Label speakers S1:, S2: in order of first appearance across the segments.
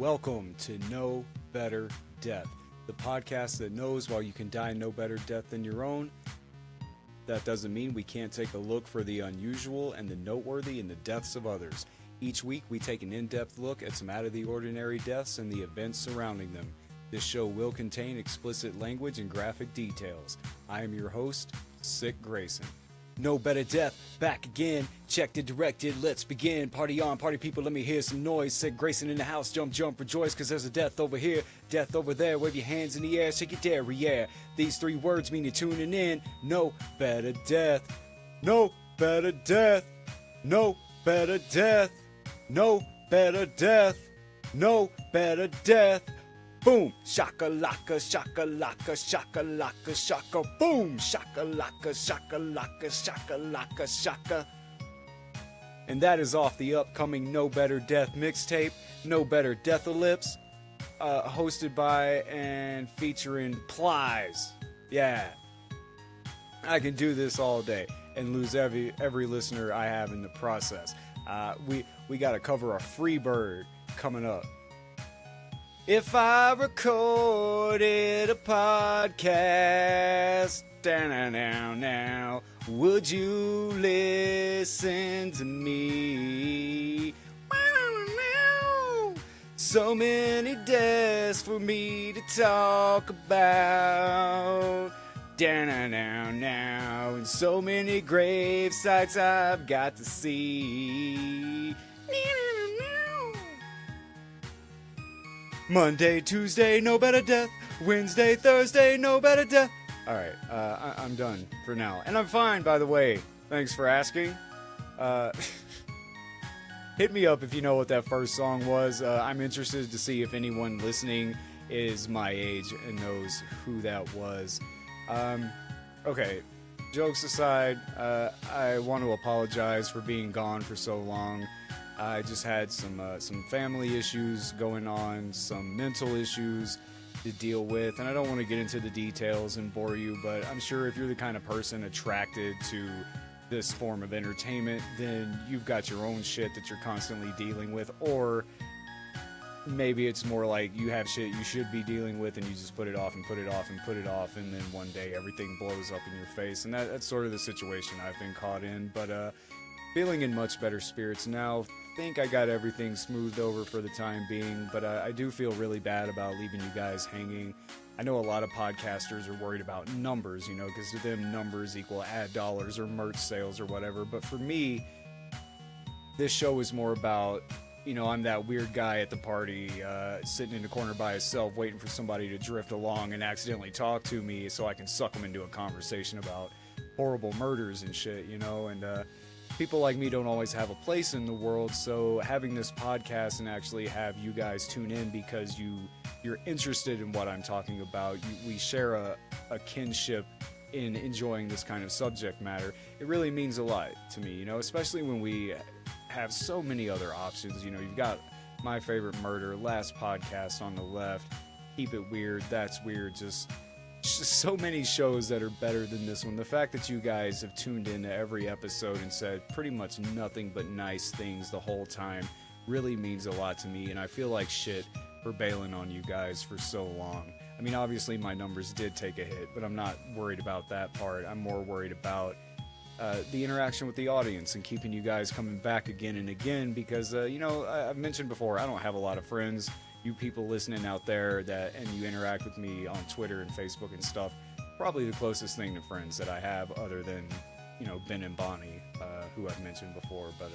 S1: Welcome to No Better Death, the podcast that knows while you can die no better death than your own, that doesn't mean we can't take a look for the unusual and the noteworthy in the deaths of others. Each week, we take an in-depth look at some out-of-the-ordinary deaths and the events surrounding them. This show will contain explicit language and graphic details. I am your host, Sick Grayson. No Better Death, back again, checked and directed, let's begin. Party on, party people, let me hear some noise. Sick Grayson in the house, jump, jump, rejoice, cause there's a death over here, death over there. Wave your hands in the air, shake your derriere. These three words mean you're tuning in. No better death, no better death, no better death, no better death, no better death. Boom, shaka laka, shaka laka, shaka laka, shaka, boom, shaka laka, shaka laka, shaka laka, shaka. And that is off the upcoming No Better Death mixtape, No Better Deathalypse, hosted by and featuring Plies. Yeah, I can do this all day and lose every listener I have in the process. We got to cover a free bird coming up. If I recorded a podcast, now, would you listen to me? So many deaths for me to talk about. Now, and so many grave sites I've got to see. Monday, Tuesday, no better death. Wednesday, Thursday, no better death. Alright, I'm done for now. And I'm fine, by the way. Thanks for asking. Hit me up if you know what that first song was. I'm interested to see if anyone listening is my age and knows who that was. Okay, jokes aside, I want to apologize for being gone for so long. I just had some family issues going on, some mental issues to deal with, and I don't want to get into the details and bore you, but I'm sure if you're the kind of person attracted to this form of entertainment, then you've got your own shit that you're constantly dealing with, or maybe it's more like you have shit you should be dealing with and you just put it off and put it off and put it off, and then one day everything blows up in your face, and that's sort of the situation I've been caught in, but feeling in much better spirits now. Think I got everything smoothed over for the time being, but I do feel really bad about leaving you guys hanging. I know a lot of podcasters are worried about numbers, because to them numbers equal ad dollars or merch sales or whatever, but for me, this show is more about, I'm that weird guy at the party, sitting in the corner by himself waiting for somebody to drift along and accidentally talk to me so I can suck them into a conversation about horrible murders and shit, and people like me don't always have a place in the world, so having this podcast and actually have you guys tune in because you're interested in what I'm talking about, we share a kinship in enjoying this kind of subject matter. It really means a lot to me, especially when we have so many other options. You've got My Favorite Murder, Last Podcast on the left, Keep It Weird, That's Weird, just so many shows that are better than this one. The fact that you guys have tuned into every episode and said pretty much nothing but nice things the whole time really means a lot to me, and I feel like shit for bailing on you guys for so long. I mean, obviously my numbers did take a hit, but I'm not worried about that part. I'm more worried about the interaction with the audience and keeping you guys coming back again and again because, I've mentioned before, I don't have a lot of friends. You people listening out there and you interact with me on Twitter and Facebook and stuff, probably the closest thing to friends that I have other than, Ben and Bonnie, who I've mentioned before. But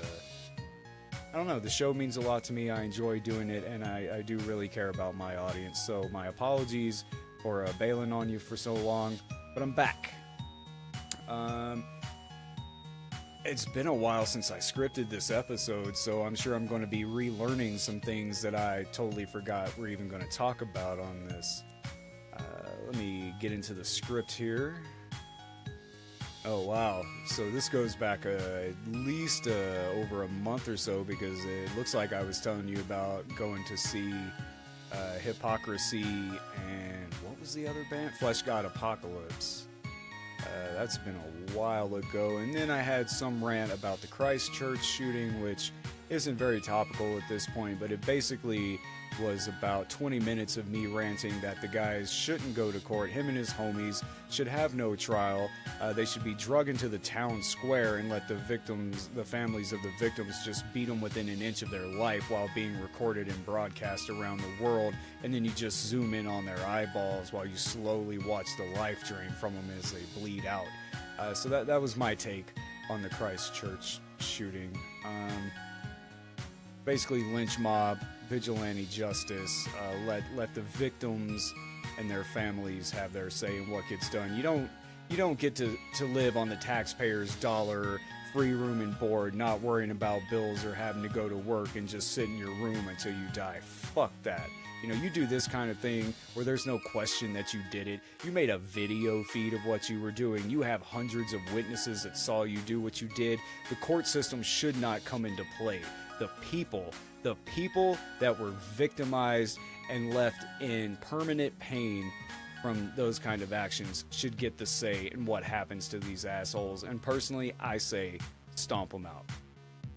S1: I don't know, the show means a lot to me. I enjoy doing it, and I do really care about my audience. So my apologies for bailing on you for so long, but I'm back. It's been a while since I scripted this episode, so I'm sure I'm going to be relearning some things that I totally forgot we're even going to talk about on this. Let me get into the script here. Oh, wow. So this goes back at least over a month or so, because it looks like I was telling you about going to see Hypocrisy and what was the other band? Flesh God Apocalypse. That's been a while ago. And then I had some rant about the Christchurch shooting, which isn't very topical at this point, but it basically was about 20 minutes of me ranting that the guys shouldn't go to court. Him and his homies should have no trial. They should be drug into the town square and let the victims, the families of the victims, just beat them within an inch of their life while being recorded and broadcast around the world. And then you just zoom in on their eyeballs while you slowly watch the life drain from them as they bleed out. So that was my take on the Christchurch shooting. Basically, lynch mob, vigilante justice. Let the victims and their families have their say in what gets done. You don't get to live on the taxpayers' dollar, free room and board, not worrying about bills or having to go to work and just sit in your room until you die. Fuck that. You know, you do this kind of thing where there's no question that you did it. You made a video feed of what you were doing. You have hundreds of witnesses that saw you do what you did. The court system should not come into play. The people that were victimized and left in permanent pain from those kind of actions should get the say in what happens to these assholes. And personally, I say stomp them out.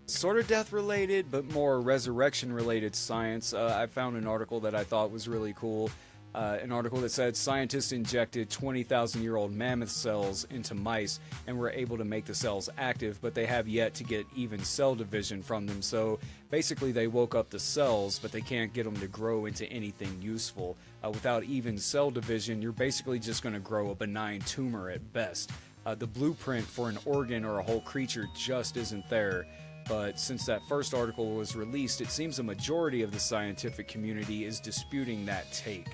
S1: Sort of death related, but more resurrection related science. I found an article that I thought was really cool. An article that said scientists injected 20,000-year-old mammoth cells into mice and were able to make the cells active, but they have yet to get even cell division from them. So basically they woke up the cells, but they can't get them to grow into anything useful. Without even cell division, you're basically just going to grow a benign tumor at best. The blueprint for an organ or a whole creature just isn't there. But since that first article was released, it seems a majority of the scientific community is disputing that take.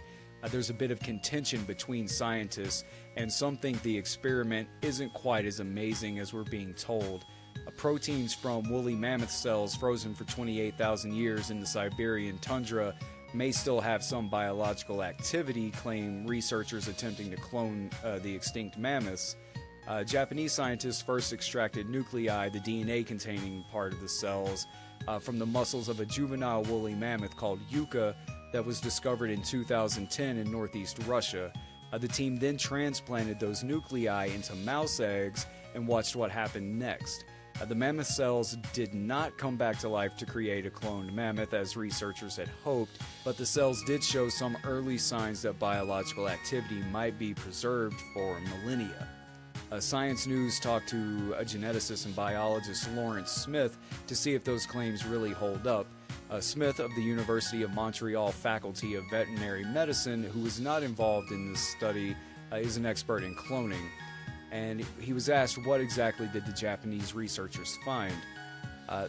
S1: There's a bit of contention between scientists, and some think the experiment isn't quite as amazing as we're being told. Proteins from woolly mammoth cells frozen for 28,000 years in the Siberian tundra may still have some biological activity, claim researchers attempting to clone the extinct mammoths. Japanese scientists first extracted nuclei, the DNA-containing part of the cells, from the muscles of a juvenile woolly mammoth called Yucca that was discovered in 2010 in northeast Russia. The team then transplanted those nuclei into mouse eggs and watched what happened next. The mammoth cells did not come back to life to create a cloned mammoth as researchers had hoped, but the cells did show some early signs that biological activity might be preserved for millennia. Science News talked to a geneticist and biologist, Lawrence Smith, to see if those claims really hold up. Smith of the University of Montreal Faculty of Veterinary Medicine, who was not involved in this study, is an expert in cloning. And he was asked what exactly did the Japanese researchers find.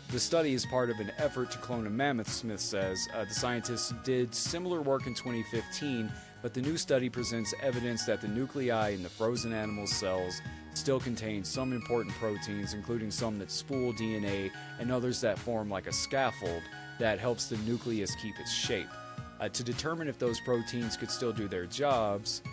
S1: The study is part of an effort to clone a mammoth, Smith says. The scientists did similar work in 2015, but the new study presents evidence that the nuclei in the frozen animal cells still contain some important proteins, including some that spool DNA and others that form like a scaffold that helps the nucleus keep its shape. To determine if those proteins could still do their jobs,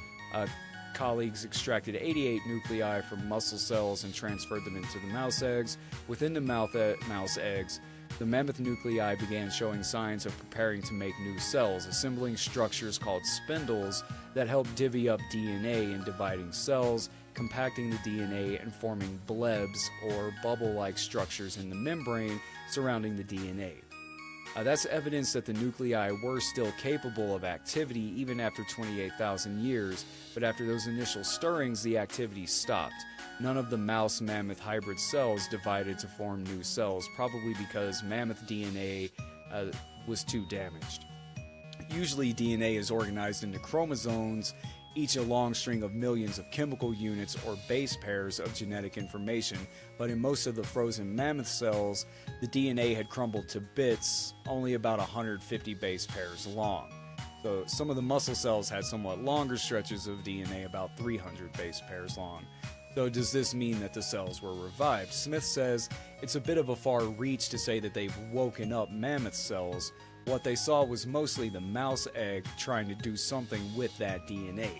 S1: colleagues extracted 88 nuclei from muscle cells and transferred them into the mouse eggs. Within the mouse eggs, the mammoth nuclei began showing signs of preparing to make new cells, assembling structures called spindles that help divvy up DNA in dividing cells, compacting the DNA and forming blebs or bubble-like structures in the membrane surrounding the DNA. That's evidence that the nuclei were still capable of activity even after 28,000 years, but after those initial stirrings, the activity stopped. None of the mouse-mammoth hybrid cells divided to form new cells, probably because mammoth DNA was too damaged. Usually DNA is organized into chromosomes, each a long string of millions of chemical units or base pairs of genetic information, but in most of the frozen mammoth cells, the DNA had crumbled to bits, only about 150 base pairs long. So some of the muscle cells had somewhat longer stretches of DNA, about 300 base pairs long. So does this mean that the cells were revived? Smith says it's a bit of a far reach to say that they've woken up mammoth cells. What they saw was mostly the mouse egg trying to do something with that DNA.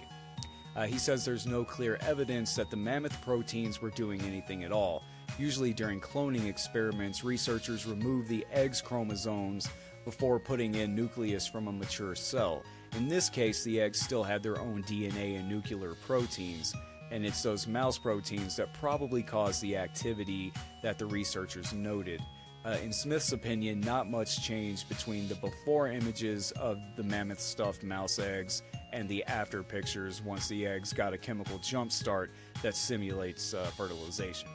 S1: He says there's no clear evidence that the mammoth proteins were doing anything at all. Usually during cloning experiments, researchers remove the egg's chromosomes before putting in nucleus from a mature cell. In this case, the eggs still had their own DNA and nuclear proteins, and it's those mouse proteins that probably caused the activity that the researchers noted. In Smith's opinion, not much change between the before images of the mammoth stuffed mouse eggs and the after pictures once the eggs got a chemical jump start that simulates fertilization.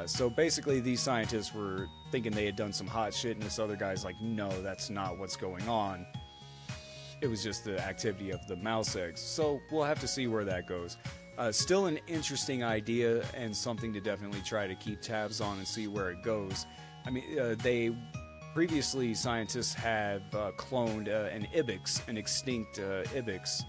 S1: So basically, these scientists were thinking they had done some hot shit, and this other guy's like, no, that's not what's going on. It was just the activity of the mouse eggs. So we'll have to see where that goes. Still an interesting idea and something to definitely try to keep tabs on and see where it goes. I mean, scientists have cloned an ibex, an extinct ibex,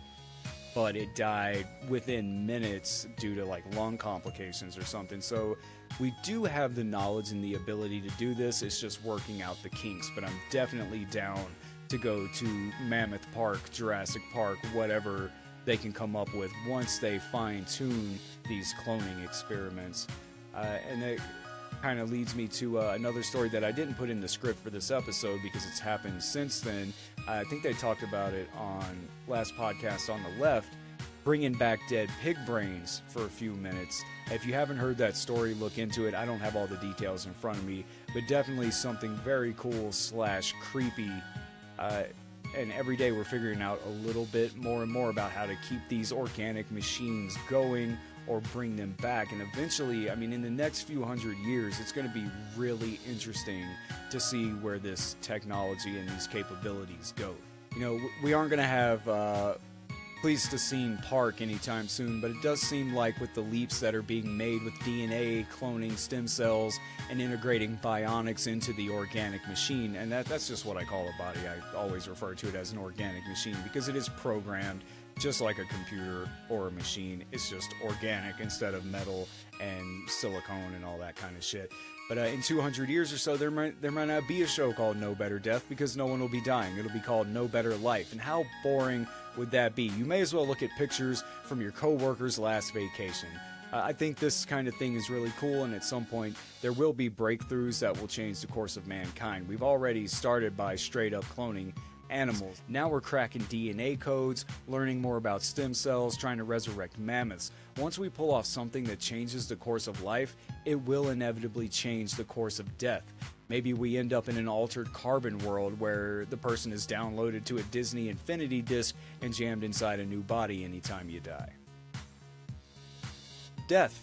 S1: but it died within minutes due to like lung complications or something. So we do have the knowledge and the ability to do this. It's just working out the kinks, but I'm definitely down to go to Mammoth Park, Jurassic Park, whatever they can come up with once they fine-tune these cloning experiments. And it kind of leads me to another story that I didn't put in the script for this episode because it's happened since then. I think they talked about it on last podcast on the left, bringing back dead pig brains for a few minutes. If you haven't heard that story, look into it. I don't have all the details in front of me, but definitely something very cool / creepy. And every day we're figuring out a little bit more and more about how to keep these organic machines going or bring them back. And eventually, I mean, in the next few hundred years, it's going to be really interesting to see where this technology and these capabilities go. You know, we aren't going to have Pleistocene Park anytime soon, but it does seem like with the leaps that are being made with DNA, cloning stem cells, and integrating bionics into the organic machine, and that's just what I call a body. I always refer to it as an organic machine because it is programmed just like a computer or a machine. It's just organic instead of metal and silicone and all that kind of shit. But in 200 years or so, there might not be a show called No Better Death because no one will be dying. It'll be called No Better Life. And how boring would that be? You may as well look at pictures from your coworker's last vacation. I think this kind of thing is really cool, and at some point there will be breakthroughs that will change the course of mankind. We've already started by straight up cloning animals. Now we're cracking DNA codes, learning more about stem cells, trying to resurrect mammoths. Once we pull off something that changes the course of life, it will inevitably change the course of death. Maybe we end up in an altered carbon world where the person is downloaded to a Disney Infinity disc and jammed inside a new body anytime you die. Death.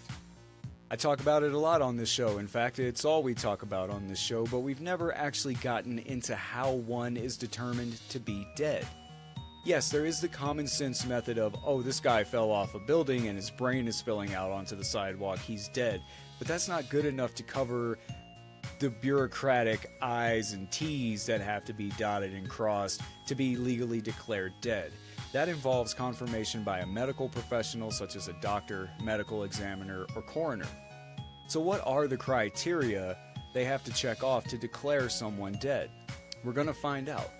S1: I talk about it a lot on this show. In fact, it's all we talk about on this show, but we've never actually gotten into how one is determined to be dead. Yes, there is the common sense method of, oh, this guy fell off a building and his brain is spilling out onto the sidewalk, he's dead. But that's not good enough to cover the bureaucratic I's and T's that have to be dotted and crossed to be legally declared dead. That involves confirmation by a medical professional such as a doctor, medical examiner, or coroner. So what are the criteria they have to check off to declare someone dead? We're going to find out.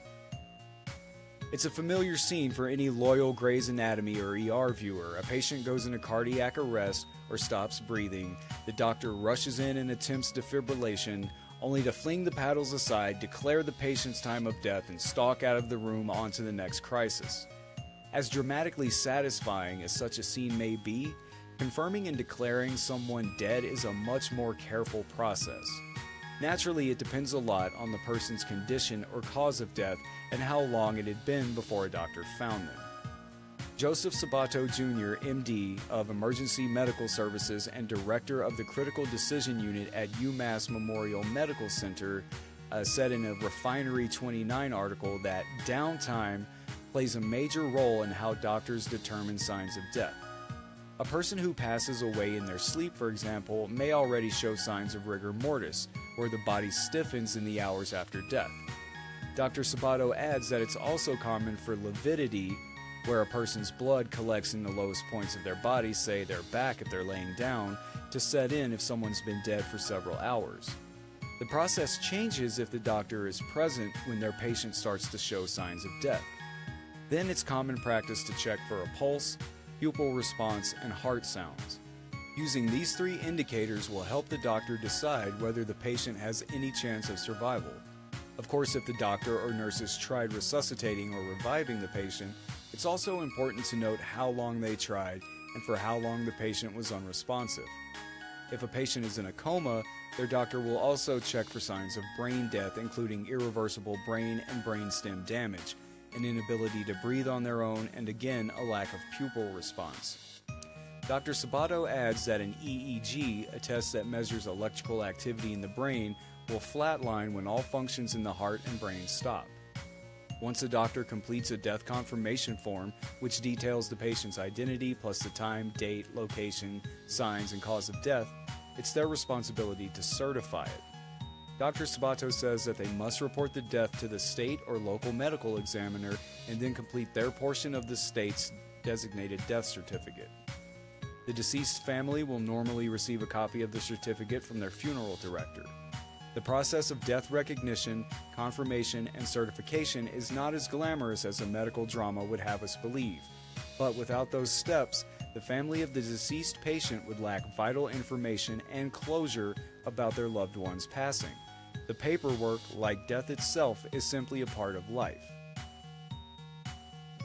S1: It's a familiar scene for any loyal Grey's Anatomy or ER viewer. A patient goes into cardiac arrest or stops breathing. The doctor rushes in and attempts defibrillation, only to fling the paddles aside, declare the patient's time of death, and stalk out of the room onto the next crisis. As dramatically satisfying as such a scene may be, confirming and declaring someone dead is a much more careful process. Naturally, it depends a lot on the person's condition or cause of death and how long it had been before a doctor found them. Joseph Sabato Jr., MD, of Emergency Medical Services and Director of the Critical Decision Unit at UMass Memorial Medical Center, said in a Refinery 29 article that downtime plays a major role in how doctors determine signs of death. A person who passes away in their sleep, for example, may already show signs of rigor mortis, where the body stiffens in the hours after death. Dr. Sabato adds that it's also common for lividity, where a person's blood collects in the lowest points of their body, say their back if they're laying down, to set in if someone's been dead for several hours. The process changes if the doctor is present when their patient starts to show signs of death. Then it's common practice to check for a pulse, pupil response, and heart sounds. Using these three indicators will help the doctor decide whether the patient has any chance of survival. Of course, if the doctor or nurses tried resuscitating or reviving the patient, it's also important to note how long they tried and for how long the patient was unresponsive. If a patient is in a coma, Their doctor will also check for signs of brain death, including irreversible brain and brainstem damage, an inability to breathe on their own, and again, a lack of pupil response. Dr. Sabato adds that an EEG, a test that measures electrical activity in the brain, will flatline when all functions in the heart and brain stop. Once a doctor completes a death confirmation form, which details the patient's identity plus the time, date, location, signs, and cause of death, it's their responsibility to certify it. Dr. Sabato says that they must report the death to the state or local medical examiner and then complete their portion of the state's designated death certificate. The deceased family will normally receive a copy of the certificate from their funeral director. The process of death recognition, confirmation, and certification is not as glamorous as a medical drama would have us believe. But without those steps, the family of the deceased patient would lack vital information and closure about their loved one's passing. The paperwork, like death itself, is simply a part of life.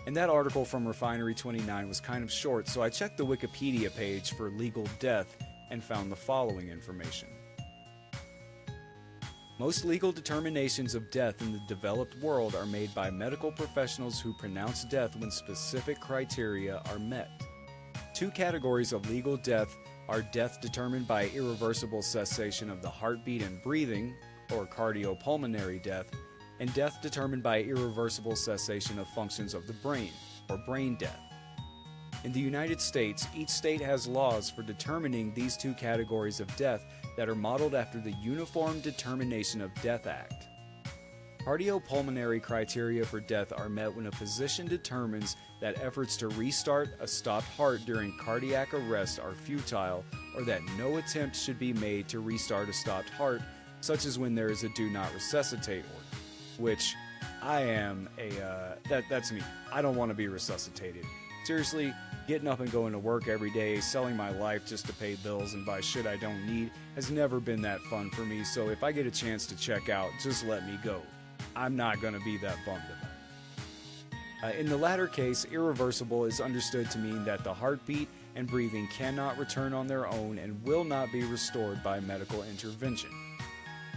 S1: And that article from Refinery29 was kind of short, so I checked the Wikipedia page for legal death and found the following information. Most legal determinations of death in the developed world are made by medical professionals who pronounce death when specific criteria are met. Two categories of legal death are death determined by irreversible cessation of the heartbeat and breathing, or cardiopulmonary death, and death determined by irreversible cessation of functions of the brain, or brain death. In the United States, each state has laws for determining these two categories of death that are modeled after the Uniform Determination of Death Act. Cardiopulmonary criteria for death are met when a physician determines that efforts to restart a stopped heart during cardiac arrest are futile, or that no attempt should be made to restart a stopped heart, such as when there is a do not resuscitate order. Which, I am that's me. I don't want to be resuscitated. Seriously, getting up and going to work every day, selling my life just to pay bills and buy shit I don't need has never been that fun for me, so if I get a chance to check out, just let me go. I'm not going to be that bummed about it. In the latter case, irreversible is understood to mean that the heartbeat and breathing cannot return on their own and will not be restored by medical intervention.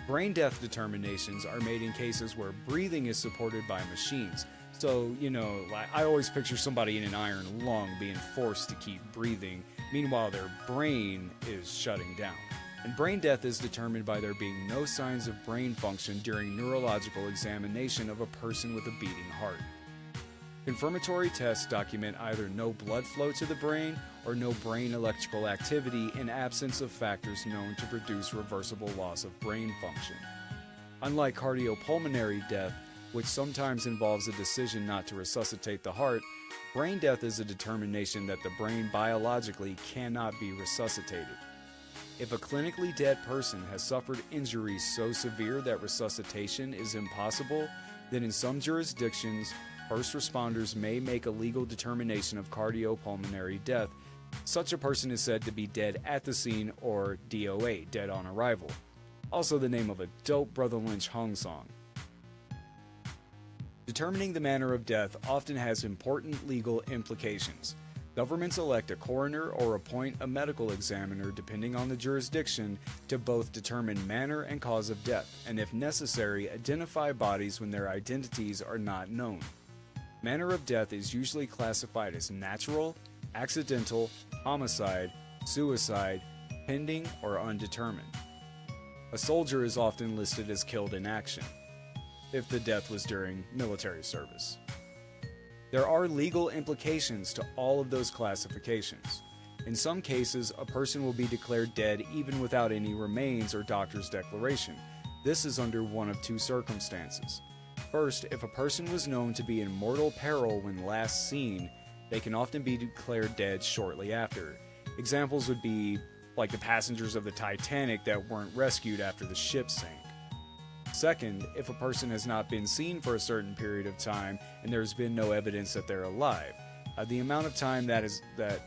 S1: Brain death determinations are made in cases where breathing is supported by machines. So, I always picture somebody in an iron lung being forced to keep breathing, meanwhile their brain is shutting down. And brain death is determined by there being no signs of brain function during neurological examination of a person with a beating heart. Confirmatory tests document either no blood flow to the brain or no brain electrical activity in absence of factors known to produce reversible loss of brain function. Unlike cardiopulmonary death, which sometimes involves a decision not to resuscitate the heart, brain death is a determination that the brain biologically cannot be resuscitated. If a clinically dead person has suffered injuries so severe that resuscitation is impossible, then in some jurisdictions, first responders may make a legal determination of cardiopulmonary death. Such a person is said to be dead at the scene, or DOA, dead on arrival. Also the name of a dope Brother Lynch Hung song. Determining the manner of death often has important legal implications. Governments elect a coroner or appoint a medical examiner, depending on the jurisdiction, to both determine manner and cause of death, and if necessary, identify bodies when their identities are not known. Manner of death is usually classified as natural, accidental, homicide, suicide, pending, or undetermined. A soldier is often listed as killed in action, if the death was during military service. There are legal implications to all of those classifications. In some cases, a person will be declared dead even without any remains or doctor's declaration. This is under one of two circumstances. First, if a person was known to be in mortal peril when last seen, they can often be declared dead shortly after. Examples would be like the passengers of the Titanic that weren't rescued after the ship sank. Second, if a person has not been seen for a certain period of time and there's been no evidence that they're alive. The amount of time that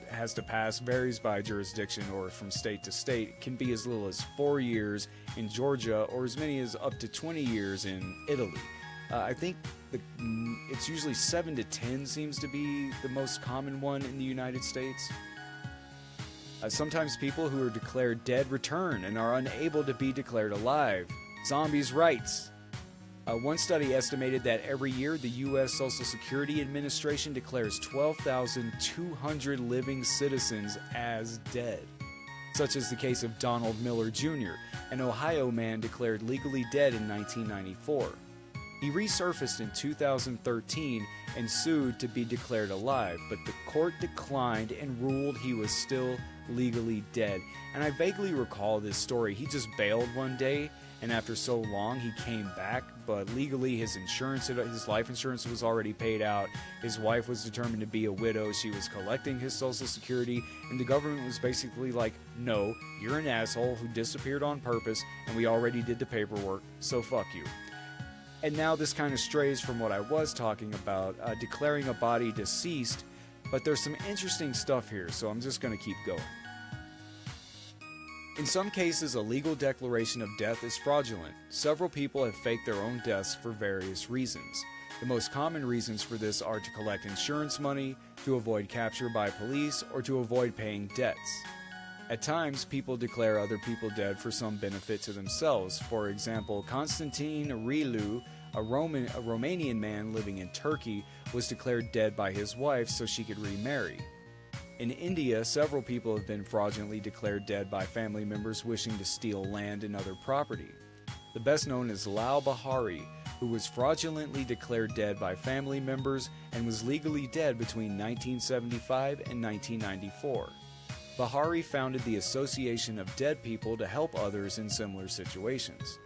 S1: has to pass varies by jurisdiction or from state to state. It can be as little as 4 years in Georgia or as many as up to 20 years in Italy. I think it's usually 7 to 10 seems to be the most common one in the United States. Sometimes people who are declared dead return and are unable to be declared alive. Zombies' rights. One study estimated that every year the U.S. Social Security Administration declares 12,200 living citizens as dead, such as the case of Donald Miller Jr., an Ohio man declared legally dead in 1994. He resurfaced in 2013 and sued to be declared alive, but the court declined and ruled he was still legally dead. And I vaguely recall this story. He just bailed one day, and after so long he came back, but legally his life insurance was already paid out. His wife was determined to be a widow. She was collecting his Social Security, and the government was basically like, no, you're an asshole who disappeared on purpose, and we already did the paperwork, so fuck you. And now this kind of strays from what I was talking about, declaring a body deceased, but there's some interesting stuff here, so I'm just going to keep going. In some cases, a legal declaration of death is fraudulent. Several people have faked their own deaths for various reasons. The most common reasons for this are to collect insurance money, to avoid capture by police, or to avoid paying debts. At times, people declare other people dead for some benefit to themselves. For example, Constantine Rilu, a Romanian man living in Turkey, was declared dead by his wife so she could remarry. In India, several people have been fraudulently declared dead by family members wishing to steal land and other property. The best known is Lal Bahari, who was fraudulently declared dead by family members and was legally dead between 1975 and 1994. Bahari founded the Association of Dead People to help others in similar situations.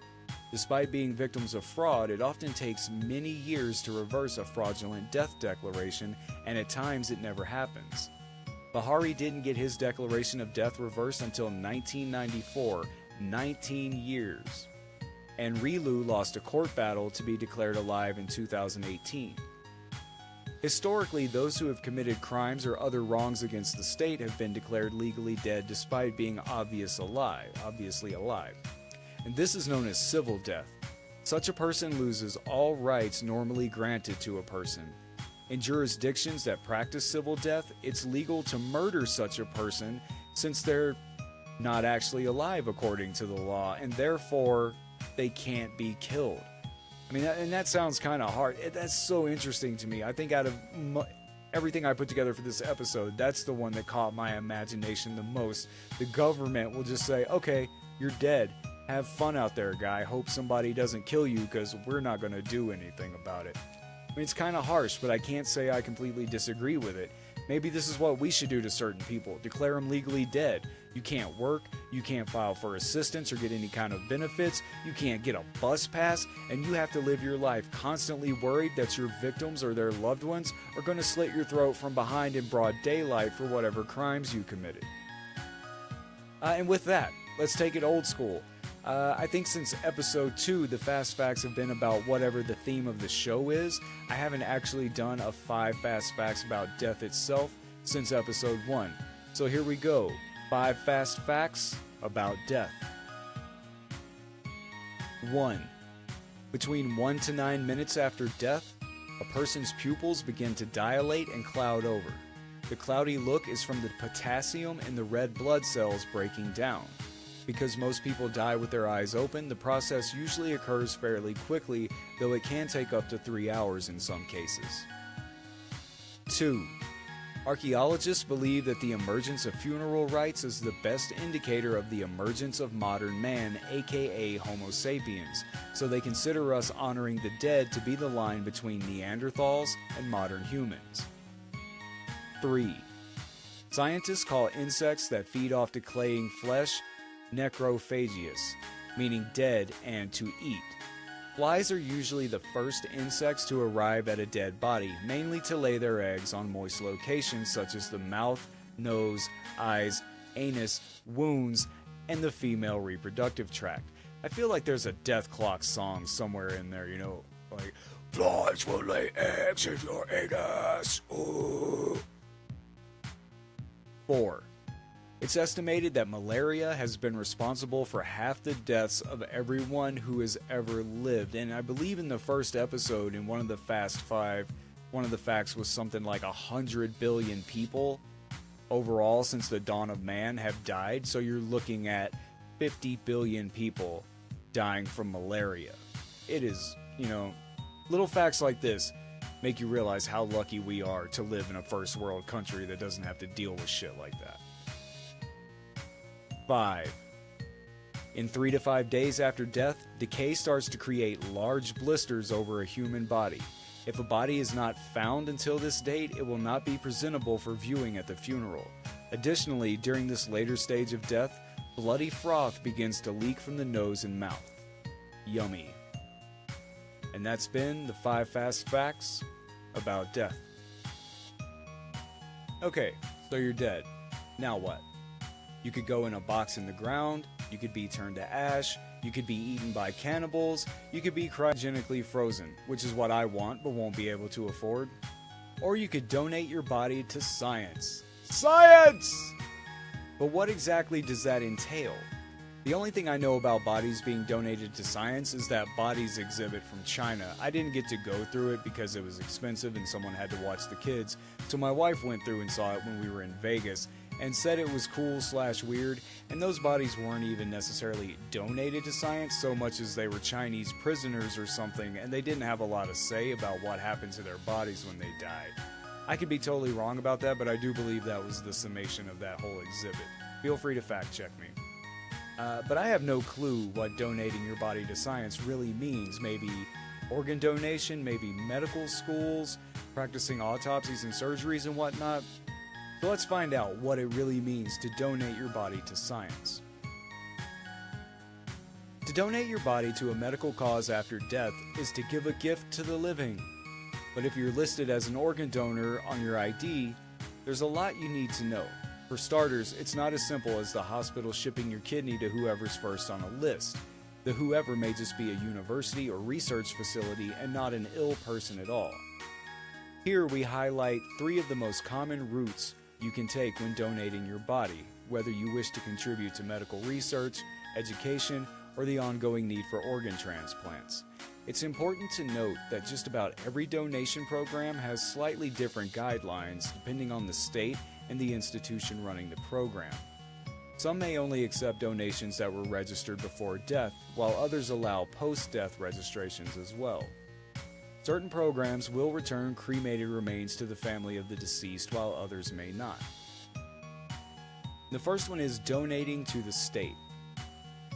S1: Despite being victims of fraud, it often takes many years to reverse a fraudulent death declaration, and at times it never happens. Bahari didn't get his declaration of death reversed until 1994, 19 years. And Rilu lost a court battle to be declared alive in 2018. Historically, those who have committed crimes or other wrongs against the state have been declared legally dead despite being obviously alive. And this is known as civil death. Such a person loses all rights normally granted to a person. In jurisdictions that practice civil death, it's legal to murder such a person since they're not actually alive according to the law, and therefore they can't be killed. I mean, and that sounds kind of hard. That's so interesting to me. I think out of everything I put together for this episode, that's the one that caught my imagination the most. The government will just say, okay, you're dead. Have fun out there, guy. Hope somebody doesn't kill you because we're not going to do anything about it. I mean, it's kind of harsh, but I can't say I completely disagree with it. Maybe this is what we should do to certain people. Declare them legally dead. You can't work, you can't file for assistance or get any kind of benefits, you can't get a bus pass, and you have to live your life constantly worried that your victims or their loved ones are going to slit your throat from behind in broad daylight for whatever crimes you committed. And with that, let's take it old school. I think since episode 2, the Fast Facts have been about whatever the theme of the show is. I haven't actually done a 5 Fast Facts about death itself since episode 1. So here we go. 5 Fast Facts about death. 1. Between 1 to 9 minutes after death, a person's pupils begin to dilate and cloud over. The cloudy look is from the potassium in the red blood cells breaking down. Because most people die with their eyes open, the process usually occurs fairly quickly, though it can take up to 3 hours in some cases. 2. Archaeologists believe that the emergence of funeral rites is the best indicator of the emergence of modern man, aka Homo sapiens, so they consider us honoring the dead to be the line between Neanderthals and modern humans. 3. Scientists call insects that feed off decaying flesh necrophagious, meaning dead and to eat. Flies are usually the first insects to arrive at a dead body, mainly to lay their eggs on moist locations such as the mouth, nose, eyes, anus, wounds, and the female reproductive tract. I feel like there's a Death Clock song somewhere in there, you know, like, flies will lay eggs in your anus. Ooh. 4. It's estimated that malaria has been responsible for half the deaths of everyone who has ever lived. And I believe in the first episode, in one of the Fast Five, one of the facts was something like 100 billion people. overall since the dawn of man have died. So you're looking at 50 billion people dying from malaria. It is, little facts like this make you realize how lucky we are to live in a first world country that doesn't have to deal with shit like that. 5. In 3 to 5 days after death, decay starts to create large blisters over a human body. If a body is not found until this date, it will not be presentable for viewing at the funeral. Additionally, during this later stage of death, bloody froth begins to leak from the nose and mouth. Yummy. And that's been the 5 fast facts about death. Okay, so you're dead. Now what? You could go in a box in the ground, you could be turned to ash, you could be eaten by cannibals, you could be cryogenically frozen, which is what I want but won't be able to afford. Or you could donate your body to science. Science! But what exactly does that entail? The only thing I know about bodies being donated to science is that bodies exhibit from China. I didn't get to go through it because it was expensive and someone had to watch the kids, so my wife went through and saw it when we were in Vegas and said it was cool/weird, and those bodies weren't even necessarily donated to science so much as they were Chinese prisoners or something, and they didn't have a lot of say about what happened to their bodies when they died. I could be totally wrong about that, but I do believe that was the summation of that whole exhibit. Feel free to fact check me. But I have no clue what donating your body to science really means. Maybe organ donation, maybe medical schools, practicing autopsies and surgeries and whatnot. So let's find out what it really means to donate your body to science. To donate your body to a medical cause after death is to give a gift to the living. But if you're listed as an organ donor on your ID, there's a lot you need to know. For starters, it's not as simple as the hospital shipping your kidney to whoever's first on a list. The whoever may just be a university or research facility and not an ill person at all. Here we highlight 3 of the most common routes you can take when donating your body, whether you wish to contribute to medical research, education, or the ongoing need for organ transplants. It's important to note that just about every donation program has slightly different guidelines depending on the state and the institution running the program. Some may only accept donations that were registered before death, while others allow post-death registrations as well. Certain programs will return cremated remains to the family of the deceased, while others may not. The first one is donating to the state.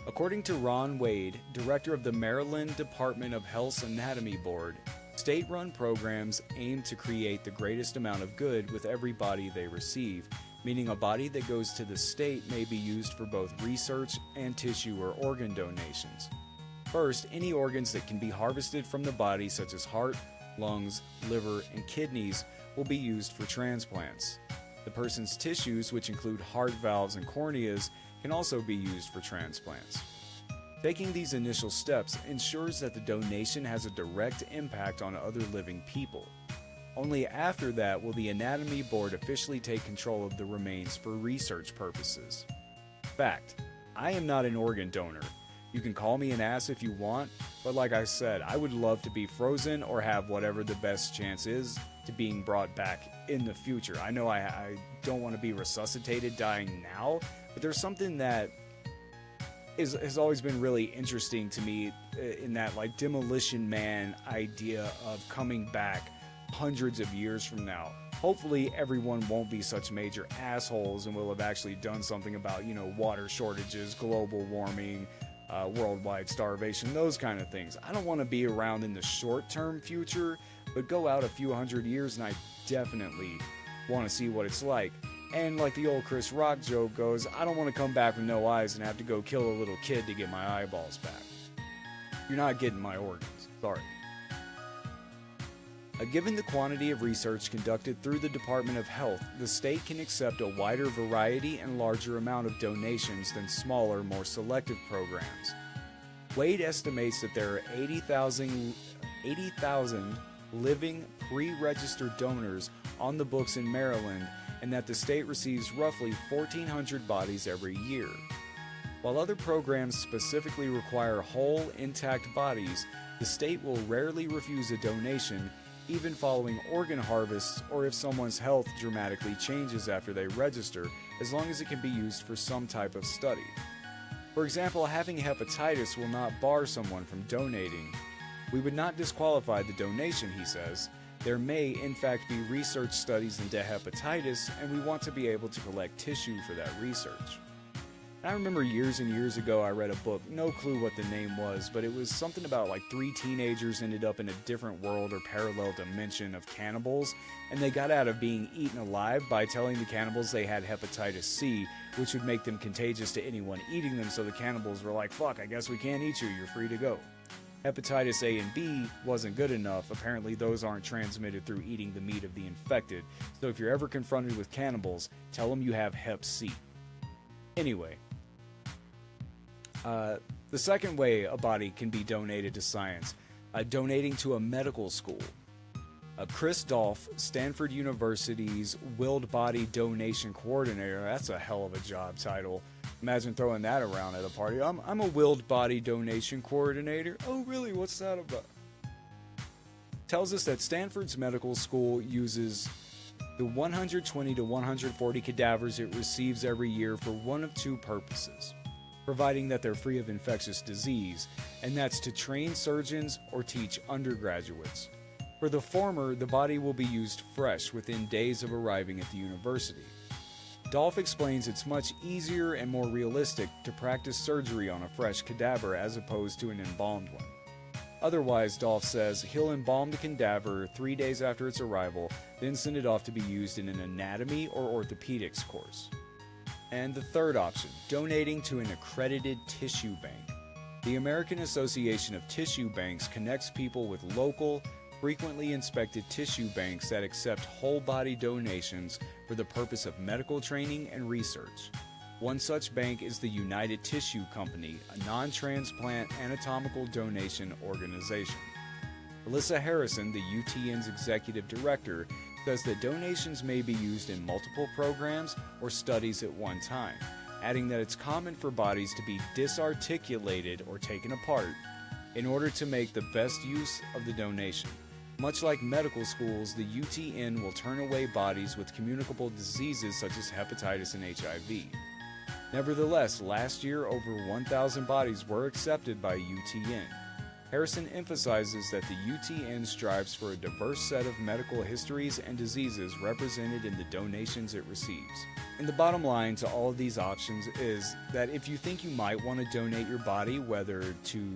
S1: According to Ron Wade, director of the Maryland Department of Health's Anatomy Board, state-run programs aim to create the greatest amount of good with every body they receive, meaning a body that goes to the state may be used for both research and tissue or organ donations. First, any organs that can be harvested from the body, such as heart, lungs, liver, and kidneys, will be used for transplants. The person's tissues, which include heart valves and corneas, can also be used for transplants. Taking these initial steps ensures that the donation has a direct impact on other living people. Only after that will the Anatomy Board officially take control of the remains for research purposes. Fact: I am not an organ donor. You can call me an ass if you want, but like I said, I would love to be frozen or have whatever the best chance is to being brought back in the future. I know I don't want to be resuscitated dying now, but there's something that has always been really interesting to me in that like Demolition Man idea of coming back hundreds of years from now. Hopefully everyone won't be such major assholes and will have actually done something about, water shortages, global warming, worldwide starvation, those kind of things. I don't want to be around in the short-term future, but go out a few hundred years and I definitely want to see what it's like. And like the old Chris Rock joke goes, I don't want to come back with no eyes and have to go kill a little kid to get my eyeballs back. You're not getting my organs. Sorry. Given the quantity of research conducted through the Department of Health, the state can accept a wider variety and larger amount of donations than smaller, more selective programs. Wade estimates that there are 80,000 living pre-registered donors on the books in Maryland, and that the state receives roughly 1,400 bodies every year. While other programs specifically require whole, intact bodies, the state will rarely refuse a donation, even following organ harvests or if someone's health dramatically changes after they register, as long as it can be used for some type of study. For example, having hepatitis will not bar someone from donating. We would not disqualify the donation, he says. There may, in fact, be research studies into hepatitis, and we want to be able to collect tissue for that research. I remember years and years ago I read a book, no clue what the name was, but it was something about like 3 teenagers ended up in a different world or parallel dimension of cannibals, and they got out of being eaten alive by telling the cannibals they had hepatitis C, which would make them contagious to anyone eating them, so the cannibals were like, fuck, I guess we can't eat you, you're free to go. Hepatitis A and B wasn't good enough. Apparently those aren't transmitted through eating the meat of the infected, so if you're ever confronted with cannibals, tell them you have Hep C. Anyway, the second way a body can be donated to science, donating to a medical school. Chris Dolph, Stanford University's Willed Body Donation Coordinator, that's a hell of a job title. Imagine throwing that around at a party. I'm a Willed Body Donation Coordinator. Oh really, what's that about? Tells us that Stanford's medical school uses the 120 to 140 cadavers it receives every year for one of 2 purposes. Providing that they're free of infectious disease, and that's to train surgeons or teach undergraduates. For the former, the body will be used fresh within days of arriving at the university. Dolph explains it's much easier and more realistic to practice surgery on a fresh cadaver as opposed to an embalmed one. Otherwise, Dolph says, he'll embalm the cadaver 3 days after its arrival, then send it off to be used in an anatomy or orthopedics course. And the third option, donating to an accredited tissue bank. The American Association of Tissue Banks connects people with local, frequently inspected tissue banks that accept whole-body donations for the purpose of medical training and research. One such bank is the United Tissue Company, a non-transplant anatomical donation organization. Alyssa Harrison, the UTN's executive director, says that donations may be used in multiple programs or studies at one time, adding that it's common for bodies to be disarticulated or taken apart in order to make the best use of the donation. Much like medical schools, the UTN will turn away bodies with communicable diseases such as hepatitis and HIV. Nevertheless, last year over 1,000 bodies were accepted by UTN. Harrison emphasizes that the UTN strives for a diverse set of medical histories and diseases represented in the donations it receives. And the bottom line to all of these options is that if you think you might want to donate your body, whether to,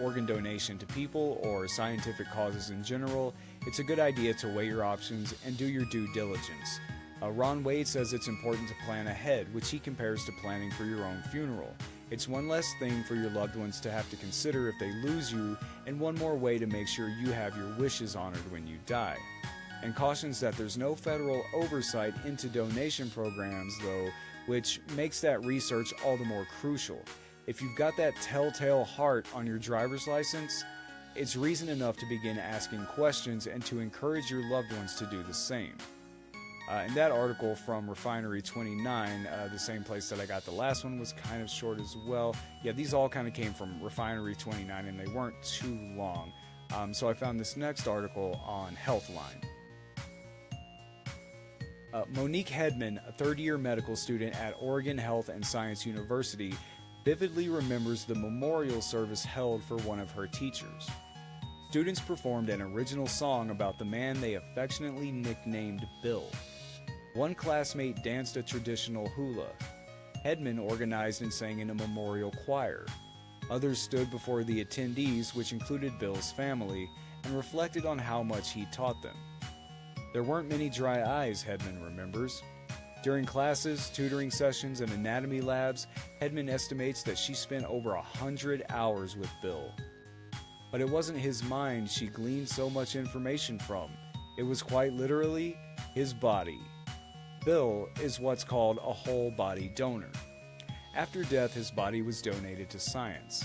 S1: organ donation to people or scientific causes in general, it's a good idea to weigh your options and do your due diligence. Ron Wade says it's important to plan ahead, which he compares to planning for your own funeral. It's one less thing for your loved ones to have to consider if they lose you, and one more way to make sure you have your wishes honored when you die. And cautions that there's no federal oversight into donation programs, though, which makes that research all the more crucial. If you've got that telltale heart on your driver's license, it's reason enough to begin asking questions and to encourage your loved ones to do the same. And that article from Refinery 29, the same place that I got the last one, was kind of short as well. Yeah, these all kind of came from Refinery 29 and they weren't too long. So I found this next article on Healthline. Monique Hedman, a third-year medical student at Oregon Health and Science University, vividly remembers the memorial service held for one of her teachers. Students performed an original song about the man they affectionately nicknamed Bill. One classmate danced a traditional hula. Hedman organized and sang in a memorial choir. Others stood before the attendees, which included Bill's family, and reflected on how much he taught them. There weren't many dry eyes, Hedman remembers. During classes, tutoring sessions, and anatomy labs, Hedman estimates that she spent over 100 hours with Bill. But it wasn't his mind she gleaned so much information from. It was quite literally his body. Bill is what's called a whole body donor. After death, his body was donated to science.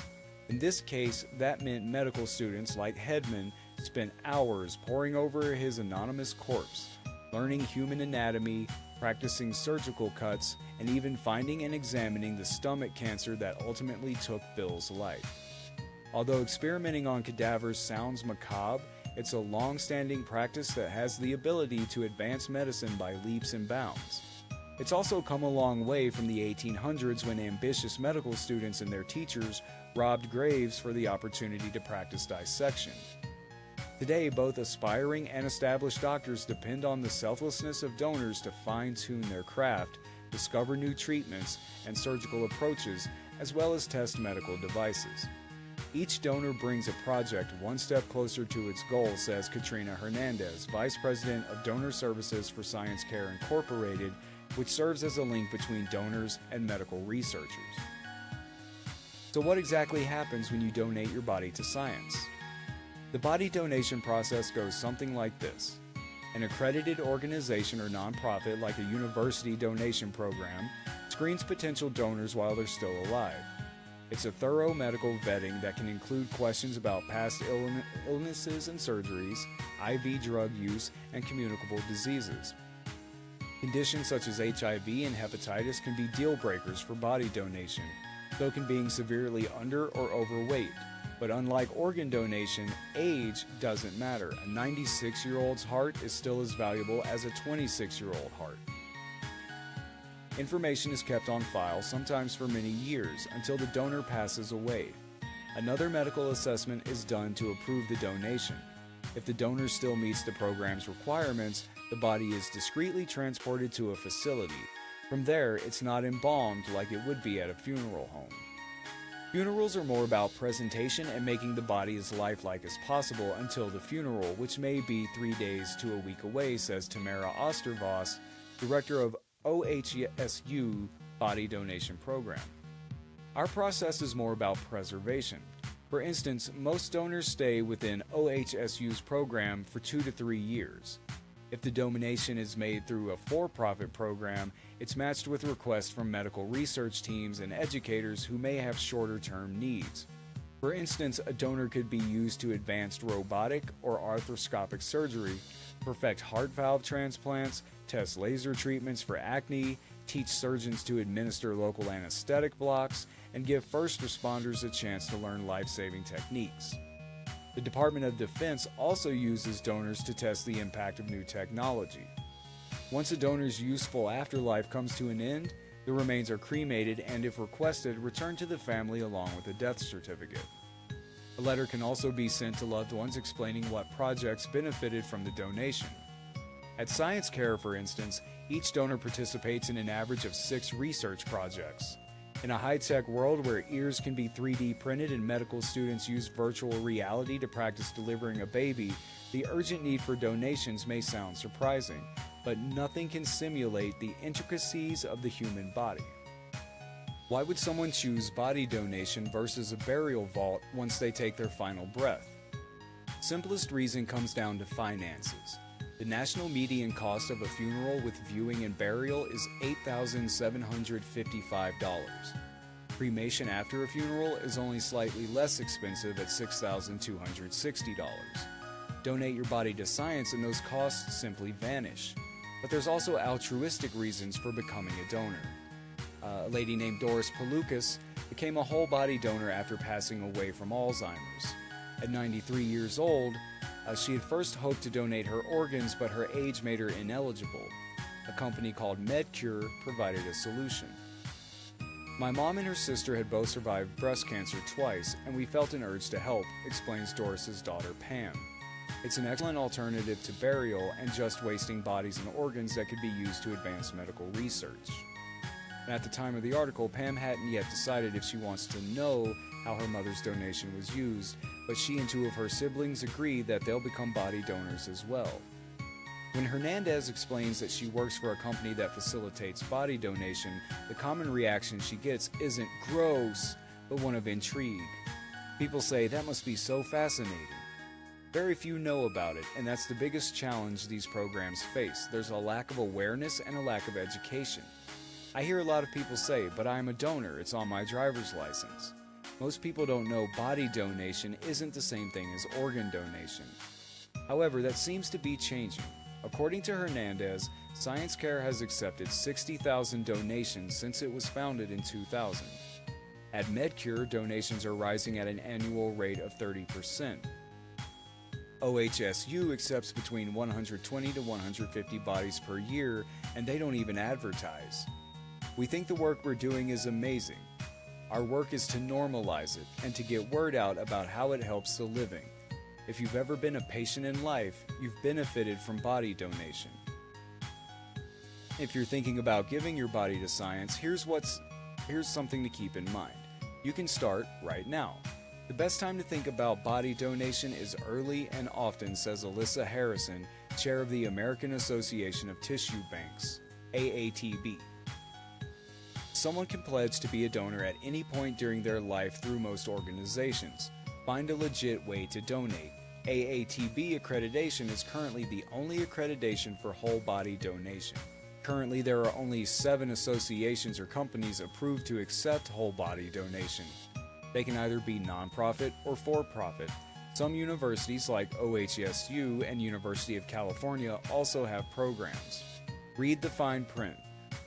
S1: In this case, that meant medical students like Hedman spent hours poring over his anonymous corpse, learning human anatomy, practicing surgical cuts, and even finding and examining the stomach cancer that ultimately took Bill's life. Although experimenting on cadavers sounds macabre, It's a long-standing practice that has the ability to advance medicine by leaps and bounds. It's also come a long way from the 1800s when ambitious medical students and their teachers robbed graves for the opportunity to practice dissection. Today, both aspiring and established doctors depend on the selflessness of donors to fine-tune their craft, discover new treatments and surgical approaches, as well as test medical devices. Each donor brings a project one step closer to its goal, says Katrina Hernandez, Vice President of Donor Services for Science Care Incorporated, which serves as a link between donors and medical researchers. So what exactly happens when you donate your body to science? The body donation process goes something like this. An accredited organization or nonprofit like a university donation program screens potential donors while they're still alive. It's a thorough medical vetting that can include questions about past illnesses and surgeries, IV drug use, and communicable diseases. Conditions such as HIV and hepatitis can be deal breakers for body donation, so can being severely under or overweight. But unlike organ donation, age doesn't matter. A 96-year-old's heart is still as valuable as a 26-year-old heart. Information is kept on file, sometimes for many years, until the donor passes away. Another medical assessment is done to approve the donation. If the donor still meets the program's requirements, the body is discreetly transported to a facility. From there, it's not embalmed like it would be at a funeral home. Funerals are more about presentation and making the body as lifelike as possible until the funeral, which may be 3 days to a week away, says Tamara Ostervoss, director of OHSU Body Donation Program. Our process is more about preservation. For instance, most donors stay within OHSU's program for 2 to 3 years. If the donation is made through a for-profit program, it's matched with requests from medical research teams and educators who may have shorter-term needs. For instance, a donor could be used to advance robotic or arthroscopic surgery, perfect heart valve transplants, test laser treatments for acne, teach surgeons to administer local anesthetic blocks, and give first responders a chance to learn life-saving techniques. The Department of Defense also uses donors to test the impact of new technology. Once a donor's useful afterlife comes to an end, the remains are cremated and, if requested, returned to the family along with a death certificate. A letter can also be sent to loved ones explaining what projects benefited from the donation. At Science Care, for instance, each donor participates in an average of 6 research projects. In a high-tech world where ears can be 3D printed and medical students use virtual reality to practice delivering a baby, the urgent need for donations may sound surprising, but nothing can simulate the intricacies of the human body. Why would someone choose body donation versus a burial vault once they take their final breath? Simplest reason comes down to finances. The national median cost of a funeral with viewing and burial is $8,755. Cremation after a funeral is only slightly less expensive at $6,260. Donate your body to science and those costs simply vanish. But there's also altruistic reasons for becoming a donor. A lady named Doris Palukas became a whole-body donor after passing away from Alzheimer's. At 93 years old, she had first hoped to donate her organs, but her age made her ineligible. A company called MedCure provided a solution. My mom and her sister had both survived breast cancer twice, and we felt an urge to help, explains Doris's daughter Pam. It's an excellent alternative to burial and just wasting bodies and organs that could be used to advance medical research. And at the time of the article, Pam hadn't yet decided if she wants to know how her mother's donation was used, but she and 2 of her siblings agree that they'll become body donors as well. When Hernandez explains that she works for a company that facilitates body donation, the common reaction she gets isn't gross, but one of intrigue. People say, that must be so fascinating. Very few know about it, and that's the biggest challenge these programs face. There's a lack of awareness and a lack of education. I hear a lot of people say, but I'm a donor, it's on my driver's license. Most people don't know body donation isn't the same thing as organ donation. However, that seems to be changing. According to Hernandez, Science Care has accepted 60,000 donations since it was founded in 2000. At MedCure, donations are rising at an annual rate of 30%. OHSU accepts between 120 to 150 bodies per year, and they don't even advertise. We think the work we're doing is amazing. Our work is to normalize it and to get word out about how it helps the living. If you've ever been a patient in life, you've benefited from body donation. If you're thinking about giving your body to science, here's something to keep in mind. You can start right now. The best time to think about body donation is early and often, says Alyssa Harrison, chair of the American Association of Tissue Banks, AATB. Someone can pledge to be a donor at any point during their life through most organizations. Find a legit way to donate. AATB accreditation is currently the only accreditation for whole body donation. Currently, there are only 7 associations or companies approved to accept whole body donation. They can either be nonprofit or for-profit. Some universities like OHSU and University of California also have programs. Read the fine print.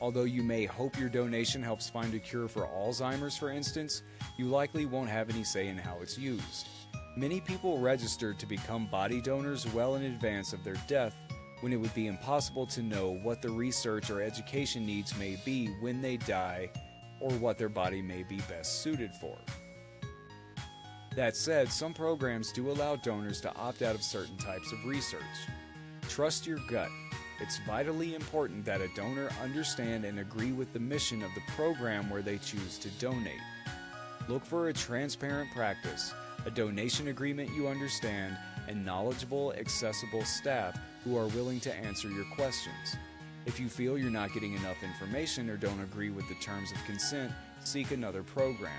S1: Although you may hope your donation helps find a cure for Alzheimer's, for instance, you likely won't have any say in how it's used. Many people registered to become body donors well in advance of their death, when it would be impossible to know what the research or education needs may be when they die, or what their body may be best suited for. That said, some programs do allow donors to opt out of certain types of research. Trust your gut. It's vitally important that a donor understand and agree with the mission of the program where they choose to donate. Look for a transparent practice, a donation agreement you understand, and knowledgeable, accessible staff who are willing to answer your questions. If you feel you're not getting enough information or don't agree with the terms of consent, seek another program.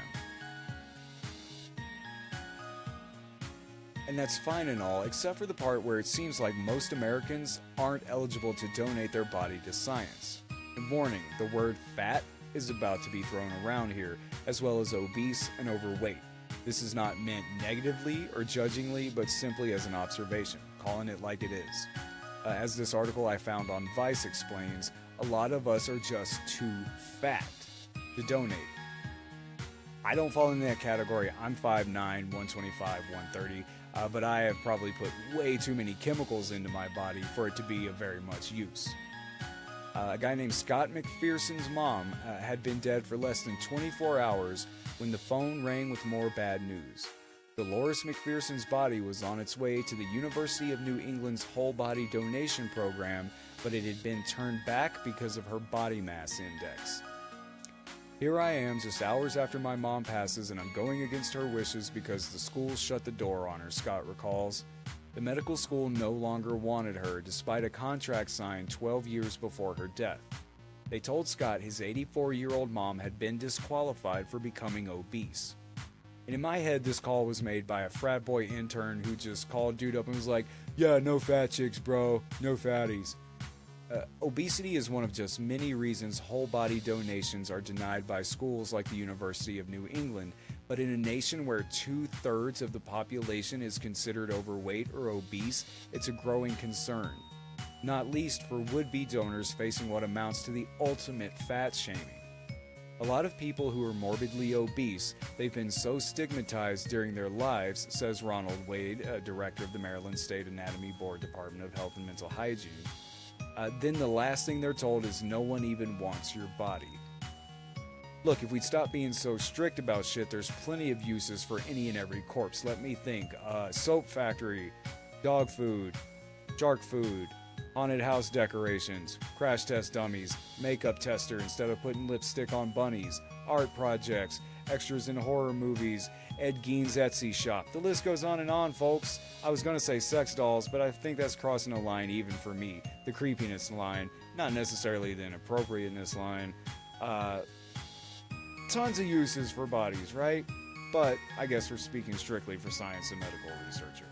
S1: And that's fine and all, except for the part where it seems like most Americans aren't eligible to donate their body to science. And warning, the word fat is about to be thrown around here, as well as obese and overweight. This is not meant negatively or judgingly, but simply as an observation, calling it like it is. As this article I found on Vice explains, a lot of us are just too fat to donate. I don't fall in that category. I'm 5'9", 125, 130, but I have probably put way too many chemicals into my body for it to be of very much use. A guy named Scott McPherson's mom had been dead for less than 24 hours when the phone rang with more bad news. Dolores McPherson's body was on its way to the University of New England's whole body donation program, but it had been turned back because of her body mass index. Here I am just hours after my mom passes, and I'm going against her wishes because the school shut the door on her, Scott recalls. The medical school no longer wanted her, despite a contract signed 12 years before her death. They told Scott his 84-year-old mom had been disqualified for becoming obese. And in my head, this call was made by a frat boy intern who just called dude up and was like, "Yeah, no fat chicks, bro. No fatties." Obesity is one of just many reasons whole body donations are denied by schools like the University of New England, but in a nation where 2/3 of the population is considered overweight or obese, it's a growing concern, not least for would-be donors facing what amounts to the ultimate fat shaming. A lot of people who are morbidly obese, they've been so stigmatized during their lives, says Ronald Wade, director of the Maryland State Anatomy Board Department of Health and Mental Hygiene. Then the last thing they're told is no one even wants your body. Look, if we'd stop being so strict about shit, there's plenty of uses for any and every corpse. Let me think. Soap factory, dog food, shark food, haunted house decorations, crash test dummies, makeup tester instead of putting lipstick on bunnies, art projects, extras in horror movies, Ed Gein's Etsy shop. The list goes on and on, folks. I was gonna say sex dolls, but I think that's crossing a line even for me. The creepiness line, not necessarily the inappropriateness line. Tons of uses for bodies, right? But I guess we're speaking strictly for science and medical researcher.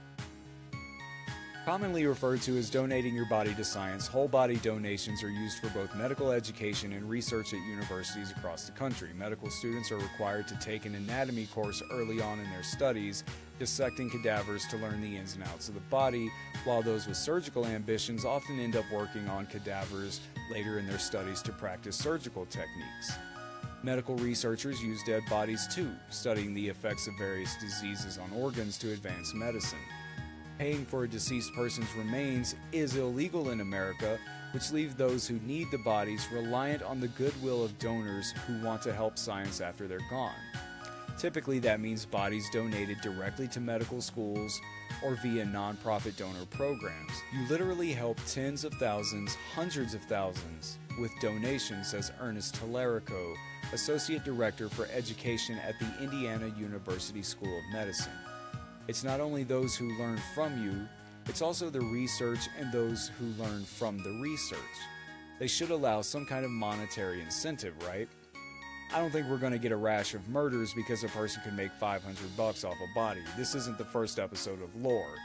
S1: Commonly referred to as donating your body to science, whole body donations are used for both medical education and research at universities across the country. Medical students are required to take an anatomy course early on in their studies, dissecting cadavers to learn the ins and outs of the body, while those with surgical ambitions often end up working on cadavers later in their studies to practice surgical techniques. Medical researchers use dead bodies too, studying the effects of various diseases on organs to advance medicine. Paying for a deceased person's remains is illegal in America, which leaves those who need the bodies reliant on the goodwill of donors who want to help science after they're gone. Typically, that means bodies donated directly to medical schools or via nonprofit donor programs. You literally help tens of thousands, hundreds of thousands with donations, says Ernest Tallarico, Associate Director for Education at the Indiana University School of Medicine. It's not only those who learn from you, it's also the research and those who learn from the research. They should allow some kind of monetary incentive, right? I don't think we're going to get a rash of murders because a person can make $500 off a body. This isn't the first episode of Lore.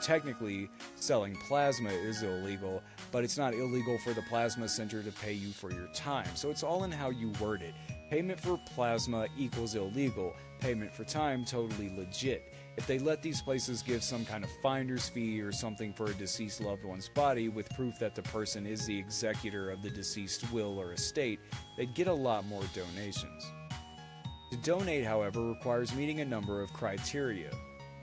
S1: Technically, selling plasma is illegal, but it's not illegal for the plasma center to pay you for your time. So it's all in how you word it. Payment for plasma equals illegal. Payment for time, totally legit. If they let these places give some kind of finder's fee or something for a deceased loved one's body with proof that the person is the executor of the deceased will or estate, they'd get a lot more donations. To donate, however, requires meeting a number of criteria.